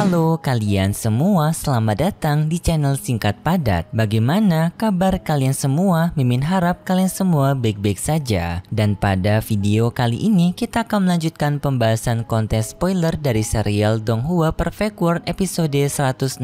Halo kalian semua, selamat datang di channel Singkat Padat. Bagaimana kabar kalian semua? Mimin harap kalian semua baik-baik saja. Dan pada video kali ini kita akan melanjutkan pembahasan kontes spoiler dari serial Donghua Perfect World episode 162.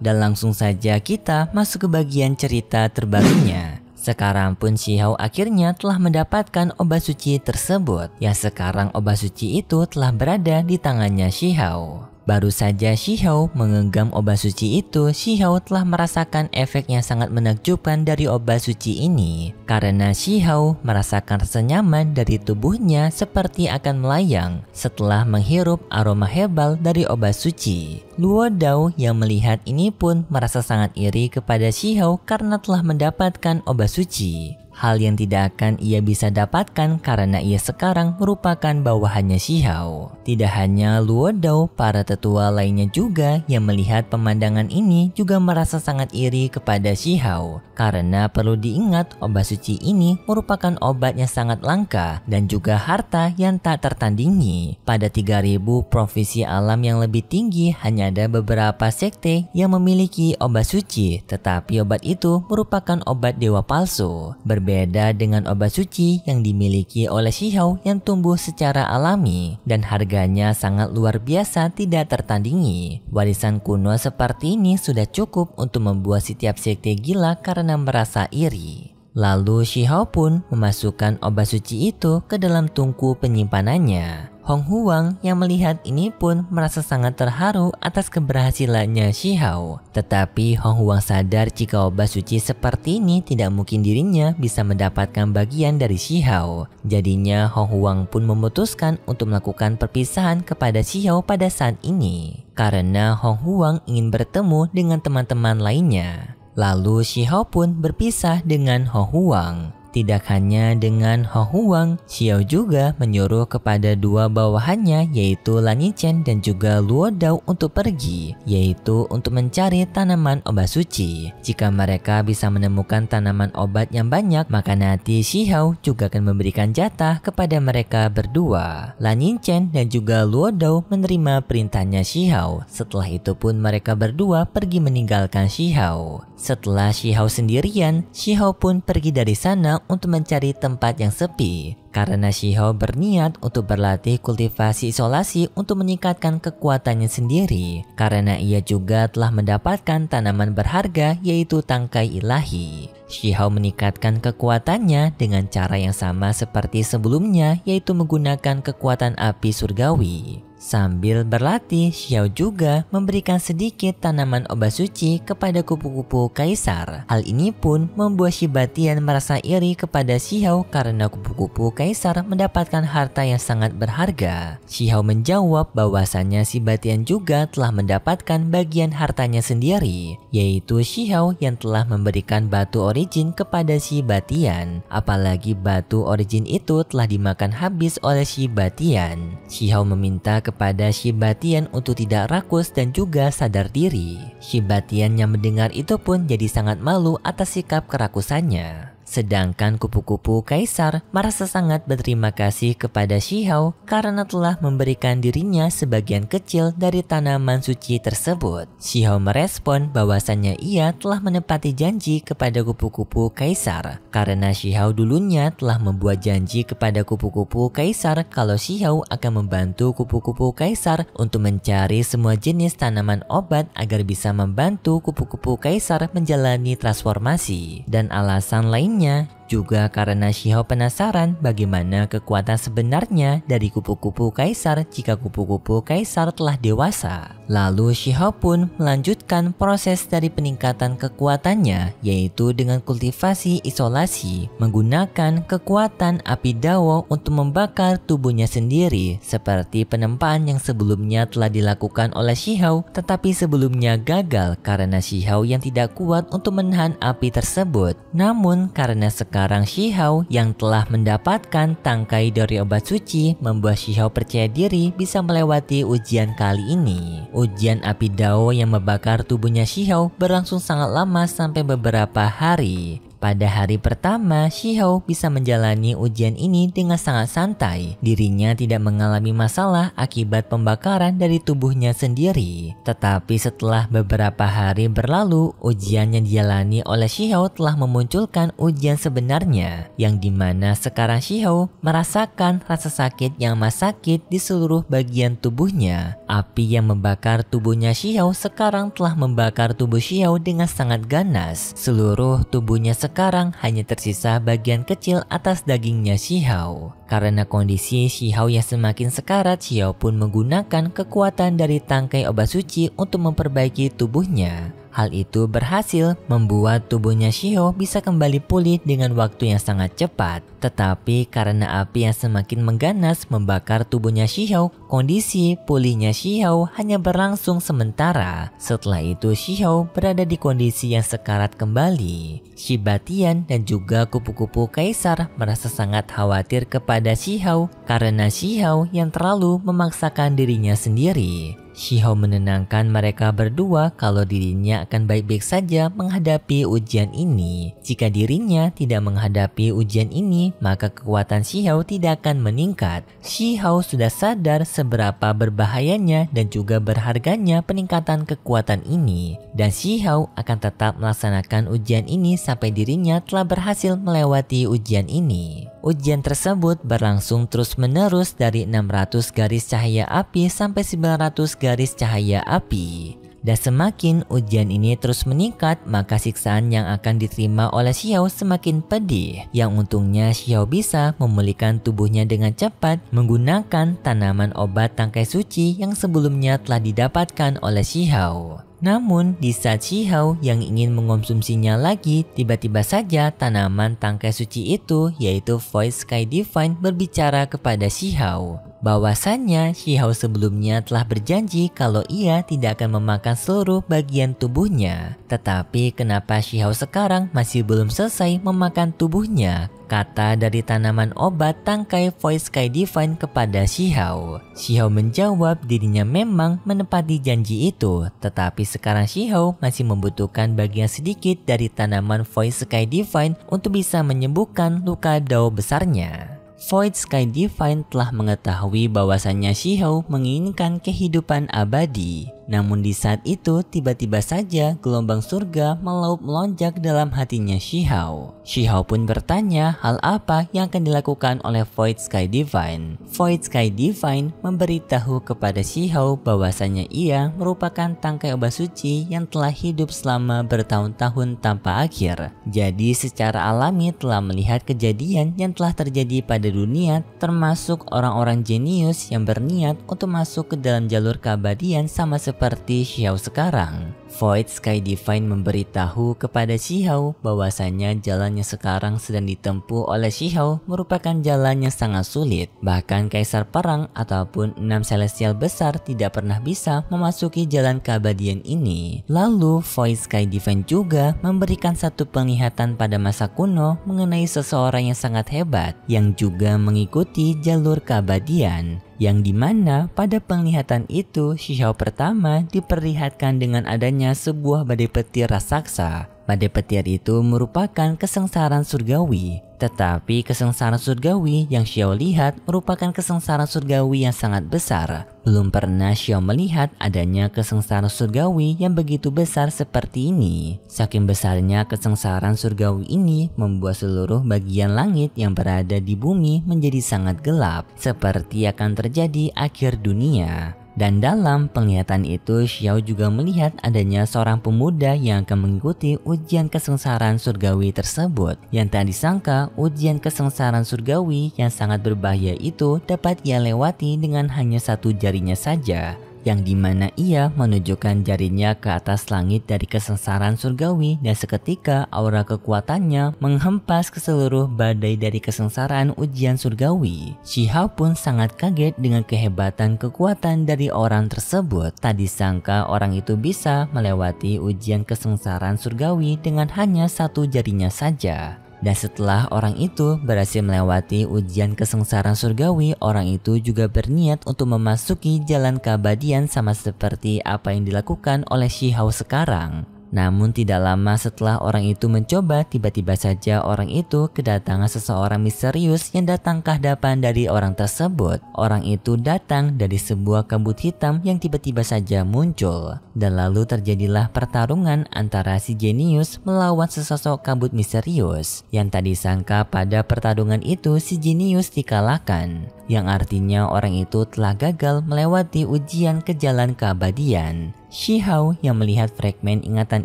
Dan langsung saja kita masuk ke bagian cerita terbarunya. Sekarang pun Shihao akhirnya telah mendapatkan obat suci tersebut. Yang sekarang obat suci itu telah berada di tangannya Shihao. Baru saja Shihao menggenggam obat suci itu, Shihao telah merasakan efek yang sangat menakjubkan dari obat suci ini. Karena Shihao merasakan rasa nyaman dari tubuhnya seperti akan melayang setelah menghirup aroma herbal dari obat suci. Luo Dao yang melihat ini pun merasa sangat iri kepada Shihao karena telah mendapatkan obat suci. Hal yang tidak akan ia bisa dapatkan karena ia sekarang merupakan bawahannya Shihao. Tidak hanya Luo Dao, para tetua lainnya juga yang melihat pemandangan ini juga merasa sangat iri kepada Shihao. Karena perlu diingat obat suci ini merupakan obat yang sangat langka dan juga harta yang tak tertandingi. Pada 3000 provinsi alam yang lebih tinggi hanya ada beberapa sekte yang memiliki obat suci, tetapi obat itu merupakan obat dewa palsu. Berbeda dengan obat suci yang dimiliki oleh Shihao yang tumbuh secara alami dan harganya sangat luar biasa tidak tertandingi. Warisan kuno seperti ini sudah cukup untuk membuat setiap sekte gila karena merasa iri. Lalu Shihao pun memasukkan obat suci itu ke dalam tungku penyimpanannya. Hong Huang yang melihat ini pun merasa sangat terharu atas keberhasilannya Shihao. Tetapi Hong Huang sadar jika obat suci seperti ini tidak mungkin dirinya bisa mendapatkan bagian dari Shihao. Jadinya Hong Huang pun memutuskan untuk melakukan perpisahan kepada Shihao pada saat ini. Karena Hong Huang ingin bertemu dengan teman-teman lainnya. Lalu Shihao pun berpisah dengan Hong Huang. Tidak hanya dengan Hong Huang, Xiao juga menyuruh kepada dua bawahannya yaitu Lan Yichen dan juga Luo Dao untuk pergi, yaitu untuk mencari tanaman obat suci. Jika mereka bisa menemukan tanaman obat yang banyak, maka nanti Shihao juga akan memberikan jatah kepada mereka berdua. Lan Yichen dan juga Luo Dao menerima perintahnya Shihao. Setelah itu pun mereka berdua pergi meninggalkan Shihao. Setelah Shihao sendirian, Shihao pun pergi dari sana untuk mencari tempat yang sepi. Karena Shihao berniat untuk berlatih kultivasi isolasi untuk meningkatkan kekuatannya sendiri. Karena ia juga telah mendapatkan tanaman berharga yaitu tangkai ilahi. Shihao meningkatkan kekuatannya dengan cara yang sama seperti sebelumnya yaitu menggunakan kekuatan api surgawi. Sambil berlatih, Xiao juga memberikan sedikit tanaman obat suci kepada kupu-kupu kaisar. Hal ini pun membuat Shiba Tian merasa iri kepada Xiao karena kupu-kupu kaisar mendapatkan harta yang sangat berharga. Xiao menjawab bahwasannya Shiba Tian juga telah mendapatkan bagian hartanya sendiri, yaitu Xiao yang telah memberikan batu origin kepada Shiba Tian. Apalagi batu origin itu telah dimakan habis oleh Shiba Tian. Xiao meminta kepada Shiba Tian untuk tidak rakus dan juga sadar diri. Shiba Tian yang mendengar itu pun jadi sangat malu atas sikap kerakusannya. Sedangkan kupu-kupu kaisar merasa sangat berterima kasih kepada Shihao karena telah memberikan dirinya sebagian kecil dari tanaman suci tersebut. Shihao merespon bahwasannya ia telah menepati janji kepada kupu-kupu kaisar. Karena Shihao dulunya telah membuat janji kepada kupu-kupu kaisar kalau Shihao akan membantu kupu-kupu kaisar untuk mencari semua jenis tanaman obat agar bisa membantu kupu-kupu kaisar menjalani transformasi. Dan alasan lainnya juga karena Shihao penasaran bagaimana kekuatan sebenarnya dari kupu-kupu kaisar jika kupu-kupu kaisar telah dewasa. Lalu Shihao pun melanjutkan proses dari peningkatan kekuatannya yaitu dengan kultivasi isolasi menggunakan kekuatan api Dao untuk membakar tubuhnya sendiri seperti penempaan yang sebelumnya telah dilakukan oleh Shihao tetapi sebelumnya gagal karena Shihao yang tidak kuat untuk menahan api tersebut. Namun karena sekarang Shihao yang telah mendapatkan tangkai dari obat suci membuat Shihao percaya diri bisa melewati ujian kali ini. Ujian api Dao yang membakar tubuhnya Shihao berlangsung sangat lama sampai beberapa hari. Pada hari pertama, Shihao bisa menjalani ujian ini dengan sangat santai. Dirinya tidak mengalami masalah akibat pembakaran dari tubuhnya sendiri. Tetapi setelah beberapa hari berlalu, ujian yang dijalani oleh Shihao telah memunculkan ujian sebenarnya, yang dimana sekarang Shihao merasakan rasa sakit yang amat sakit di seluruh bagian tubuhnya. Api yang membakar tubuhnya Shihao sekarang telah membakar tubuh Shihao dengan sangat ganas. Seluruh tubuhnya sekarang hanya tersisa bagian kecil atas dagingnya Shihao. Karena kondisi Shihao yang semakin sekarat, Shihao pun menggunakan kekuatan dari tangkai obat suci untuk memperbaiki tubuhnya. Hal itu berhasil membuat tubuhnya Shihao bisa kembali pulih dengan waktu yang sangat cepat. Tetapi karena api yang semakin mengganas membakar tubuhnya Shihao, kondisi pulihnya Shihao hanya berlangsung sementara. Setelah itu Shihao berada di kondisi yang sekarat kembali. Shiba Tian dan juga kupu-kupu kaisar merasa sangat khawatir kepada Shihao karena Shihao yang terlalu memaksakan dirinya sendiri. Shihao menenangkan mereka berdua kalau dirinya akan baik-baik saja menghadapi ujian ini. Jika dirinya tidak menghadapi ujian ini, maka kekuatan Shihao tidak akan meningkat. Shihao sudah sadar seberapa berbahayanya dan juga berharganya peningkatan kekuatan ini. Dan Shihao akan tetap melaksanakan ujian ini sampai dirinya telah berhasil melewati ujian ini. Ujian tersebut berlangsung terus-menerus dari 600 garis cahaya api sampai 900 garis cahaya api. Dan semakin ujian ini terus meningkat, maka siksaan yang akan diterima oleh Shihao semakin pedih. Yang untungnya Shihao bisa memulihkan tubuhnya dengan cepat menggunakan tanaman obat tangkai suci yang sebelumnya telah didapatkan oleh Shihao. Namun di saat Shihao yang ingin mengonsumsinya lagi, tiba-tiba saja tanaman tangkai suci itu yaitu Void Sky Divine berbicara kepada Shihao. Bahwasannya Shihao sebelumnya telah berjanji kalau ia tidak akan memakan seluruh bagian tubuhnya. Tetapi kenapa Shihao sekarang masih belum selesai memakan tubuhnya? Kata dari tanaman obat tangkai Void Sky Divine kepada Shihao. Shihao menjawab dirinya memang menepati janji itu, tetapi sekarang Shihao masih membutuhkan bagian sedikit dari tanaman Void Sky Divine untuk bisa menyembuhkan luka dao besarnya. Void Sky Divine telah mengetahui bahwasannya Shihao menginginkan kehidupan abadi. Namun di saat itu tiba-tiba saja gelombang surga melaup melonjak dalam hatinya Shihao. Shihao pun bertanya hal apa yang akan dilakukan oleh Void Sky Divine. Void Sky Divine memberitahu kepada Shihao bahwasanya ia merupakan tangkai obat suci yang telah hidup selama bertahun-tahun tanpa akhir. Jadi secara alami telah melihat kejadian yang telah terjadi pada dunia, termasuk orang-orang jenius yang berniat untuk masuk ke dalam jalur keabadian sama seperti Shihao sekarang. Void Sky Divine memberitahu kepada Shihao bahwasanya jalan yang sekarang sedang ditempuh oleh Shihao merupakan jalan yang sangat sulit. Bahkan Kaisar Perang ataupun 6 Celestial besar tidak pernah bisa memasuki jalan keabadian ini. Lalu Void Sky Divine juga memberikan satu penglihatan pada masa kuno mengenai seseorang yang sangat hebat yang juga mengikuti jalur keabadian. Yang dimana pada penglihatan itu Shihao pertama diperlihatkan dengan adanya sebuah badai petir raksasa. Badai petir itu merupakan kesengsaraan surgawi. Tetapi kesengsaraan surgawi yang Shihao lihat merupakan kesengsaraan surgawi yang sangat besar. Belum pernah Shihao melihat adanya kesengsaraan surgawi yang begitu besar seperti ini. Saking besarnya kesengsaraan surgawi ini membuat seluruh bagian langit yang berada di bumi menjadi sangat gelap, seperti akan terjadi akhir dunia. Dan dalam penglihatan itu Shihao juga melihat adanya seorang pemuda yang akan mengikuti ujian kesengsaraan surgawi tersebut. Yang tak disangka ujian kesengsaraan surgawi yang sangat berbahaya itu dapat ia lewati dengan hanya satu jarinya saja. Yang dimana ia menunjukkan jarinya ke atas langit dari kesengsaraan surgawi dan seketika aura kekuatannya menghempas ke seluruh badai dari kesengsaraan ujian surgawi. Shihao pun sangat kaget dengan kehebatan kekuatan dari orang tersebut. Tak disangka orang itu bisa melewati ujian kesengsaraan surgawi dengan hanya satu jarinya saja. Dan setelah orang itu berhasil melewati ujian kesengsaraan surgawi, orang itu juga berniat untuk memasuki jalan keabadian sama seperti apa yang dilakukan oleh Shihao sekarang. Namun tidak lama setelah orang itu mencoba, tiba-tiba saja orang itu kedatangan seseorang misterius yang datang ke hadapan dari orang tersebut. Orang itu datang dari sebuah kabut hitam yang tiba-tiba saja muncul. Dan lalu terjadilah pertarungan antara si jenius melawan sesosok kabut misterius. Yang tak disangka pada pertarungan itu si jenius dikalahkan. Yang artinya orang itu telah gagal melewati ujian ke jalan keabadian. Shihao yang melihat fragmen ingatan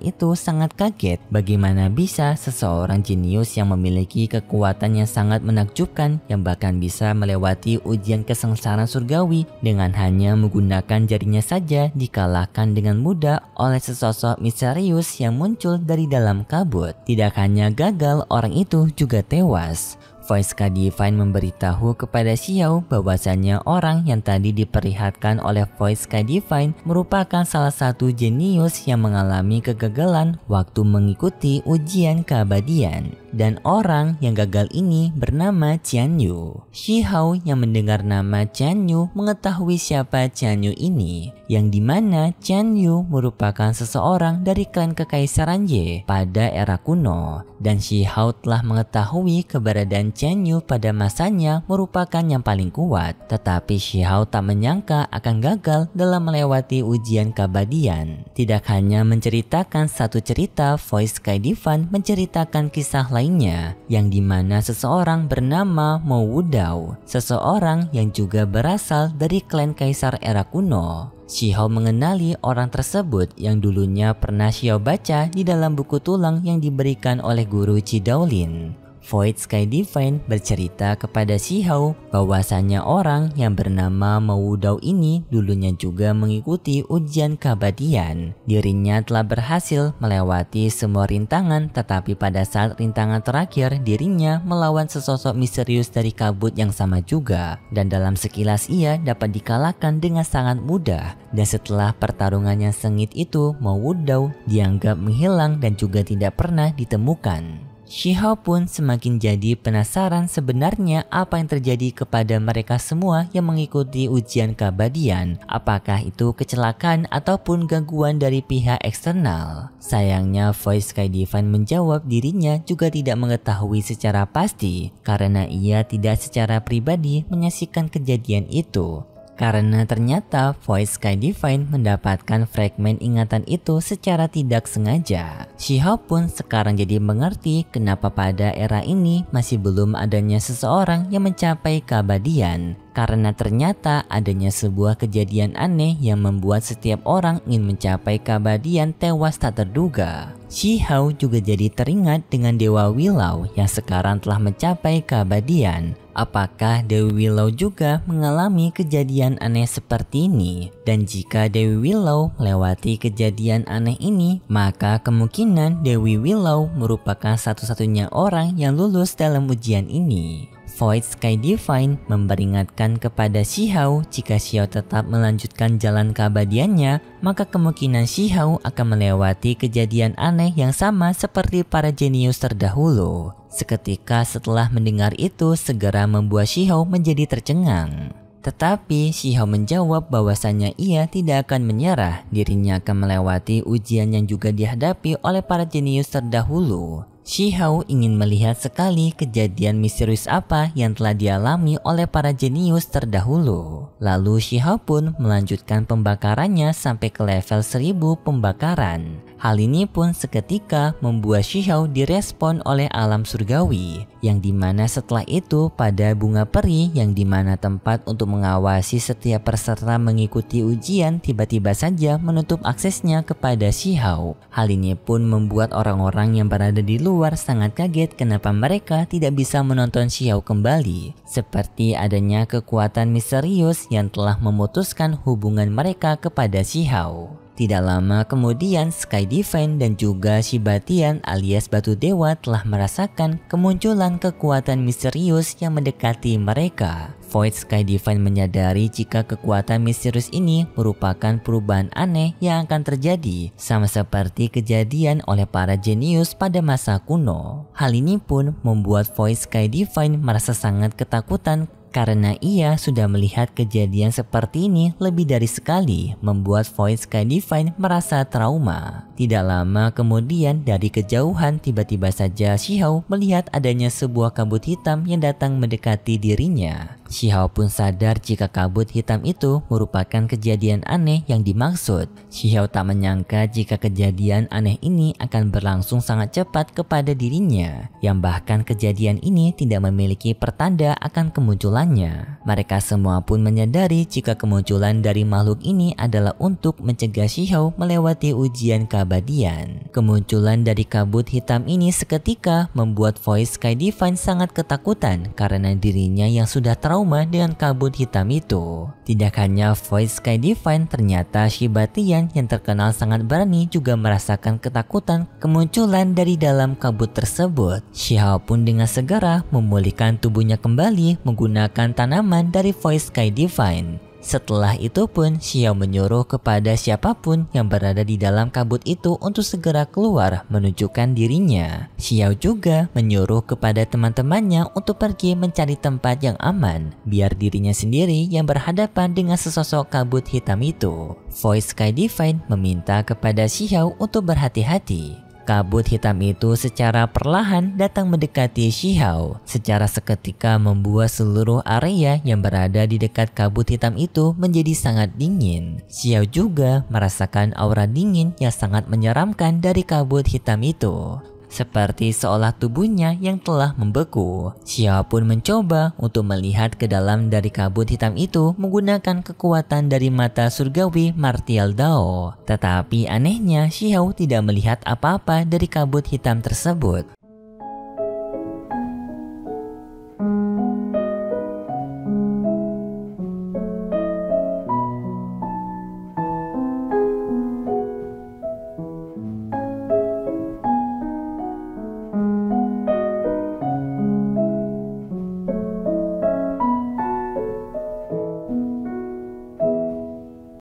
itu sangat kaget bagaimana bisa seseorang jenius yang memiliki kekuatan yang sangat menakjubkan yang bahkan bisa melewati ujian kesengsaraan surgawi dengan hanya menggunakan jarinya saja dikalahkan dengan mudah oleh sesosok misterius yang muncul dari dalam kabut. Tidak hanya gagal, orang itu juga tewas. Voice Sky Divine memberitahu kepada Xiao bahwasanya orang yang tadi diperlihatkan oleh Voice Sky Divine merupakan salah satu jenius yang mengalami kegagalan waktu mengikuti ujian keabadian. Dan orang yang gagal ini bernama Qianyu. Xiao yang mendengar nama Qianyu mengetahui siapa Qianyu ini, yang dimana Qianyu merupakan seseorang dari klan Kekaisaran Ye pada era kuno. Dan Xiao telah mengetahui keberadaan Qianyu pada masanya merupakan yang paling kuat. Tetapi Xiao tak menyangka akan gagal dalam melewati ujian keabadian. Tidak hanya menceritakan satu cerita, Voice Sky Divine menceritakan kisah lainnya, yang dimana seseorang bernama Mo Wudao, seseorang yang juga berasal dari klan kaisar era kuno. Xiao mengenali orang tersebut yang dulunya pernah Xiao baca di dalam buku tulang yang diberikan oleh guru Qi Daolin. Void Sky Divine bercerita kepada Xiao bahwasanya orang yang bernama Mo Wudao ini dulunya juga mengikuti ujian keabadian. Dirinya telah berhasil melewati semua rintangan, tetapi pada saat rintangan terakhir dirinya melawan sesosok misterius dari kabut yang sama juga. Dan dalam sekilas ia dapat dikalahkan dengan sangat mudah. Dan setelah pertarungan yang sengit itu, Mo Wudao dianggap menghilang dan juga tidak pernah ditemukan. Xiao pun semakin jadi penasaran sebenarnya apa yang terjadi kepada mereka semua yang mengikuti ujian keabadian. Apakah itu kecelakaan ataupun gangguan dari pihak eksternal? Sayangnya Voice Sky Divine menjawab dirinya juga tidak mengetahui secara pasti karena ia tidak secara pribadi menyaksikan kejadian itu. Karena ternyata Voice Sky Divine mendapatkan fragmen ingatan itu secara tidak sengaja. Xiao pun sekarang jadi mengerti kenapa pada era ini masih belum adanya seseorang yang mencapai keabadian. Karena ternyata adanya sebuah kejadian aneh yang membuat setiap orang ingin mencapai keabadian tewas tak terduga. Xiao juga jadi teringat dengan Dewa Willow yang sekarang telah mencapai keabadian. Apakah Dewi Willow juga mengalami kejadian aneh seperti ini? Dan jika Dewi Willow melewati kejadian aneh ini, maka kemungkinan Dewi Willow merupakan satu-satunya orang yang lulus dalam ujian ini. Void Sky Divine memperingatkan kepada Xiao jika Xiao tetap melanjutkan jalan keabadiannya, maka kemungkinan Xiao akan melewati kejadian aneh yang sama seperti para jenius terdahulu. Seketika setelah mendengar itu segera membuat Xiao menjadi tercengang. Tetapi Xiao menjawab bahwasanya ia tidak akan menyerah, dirinya akan melewati ujian yang juga dihadapi oleh para jenius terdahulu. Xiao ingin melihat sekali kejadian misterius apa yang telah dialami oleh para jenius terdahulu. Lalu Xiao pun melanjutkan pembakarannya sampai ke level 1000 pembakaran. Hal ini pun seketika membuat Xiao direspon oleh alam surgawi, yang dimana setelah itu pada bunga peri yang dimana tempat untuk mengawasi setiap peserta mengikuti ujian tiba-tiba saja menutup aksesnya kepada Xiao. Hal ini pun membuat orang-orang yang berada di luar sangat kaget kenapa mereka tidak bisa menonton Xiao kembali, seperti adanya kekuatan misterius yang telah memutuskan hubungan mereka kepada Xiao. Tidak lama kemudian Sky Divine dan juga Shibatian alias Batu Dewa telah merasakan kemunculan kekuatan misterius yang mendekati mereka. Void Sky Divine menyadari jika kekuatan misterius ini merupakan perubahan aneh yang akan terjadi, sama seperti kejadian oleh para jenius pada masa kuno. Hal ini pun membuat Void Sky Divine merasa sangat ketakutan karena ia sudah melihat kejadian seperti ini lebih dari sekali, membuat Void Sky Divine merasa trauma. Tidak lama kemudian dari kejauhan tiba-tiba saja Xiao melihat adanya sebuah kabut hitam yang datang mendekati dirinya. Xiao pun sadar jika kabut hitam itu merupakan kejadian aneh yang dimaksud. Xiao tak menyangka jika kejadian aneh ini akan berlangsung sangat cepat kepada dirinya, yang bahkan kejadian ini tidak memiliki pertanda akan kemunculannya. Mereka semua pun menyadari jika kemunculan dari makhluk ini adalah untuk mencegah Xiao melewati ujian keabadian. Kemunculan dari kabut hitam ini seketika membuat Voice Sky Divine sangat ketakutan karena dirinya yang sudah trauma dengan kabut hitam itu. Tidak hanya Voice Sky Divine, ternyata Shiba Tian yang terkenal sangat berani juga merasakan ketakutan kemunculan dari dalam kabut tersebut. Xiao pun dengan segera memulihkan tubuhnya kembali menggunakan tanaman dari Voice Sky Divine. Setelah itu pun Xiao menyuruh kepada siapapun yang berada di dalam kabut itu untuk segera keluar menunjukkan dirinya. Xiao juga menyuruh kepada teman-temannya untuk pergi mencari tempat yang aman, biar dirinya sendiri yang berhadapan dengan sesosok kabut hitam itu. Voice Sky Divine meminta kepada Xiao untuk berhati-hati. Kabut hitam itu secara perlahan datang mendekati Xiao. Secara seketika membuat seluruh area yang berada di dekat kabut hitam itu menjadi sangat dingin. Xiao juga merasakan aura dingin yang sangat menyeramkan dari kabut hitam itu. Seperti seolah tubuhnya yang telah membeku. Xiao pun mencoba untuk melihat ke dalam dari kabut hitam itu menggunakan kekuatan dari mata surgawi Martial Dao. Tetapi anehnya Xiao tidak melihat apa-apa dari kabut hitam tersebut.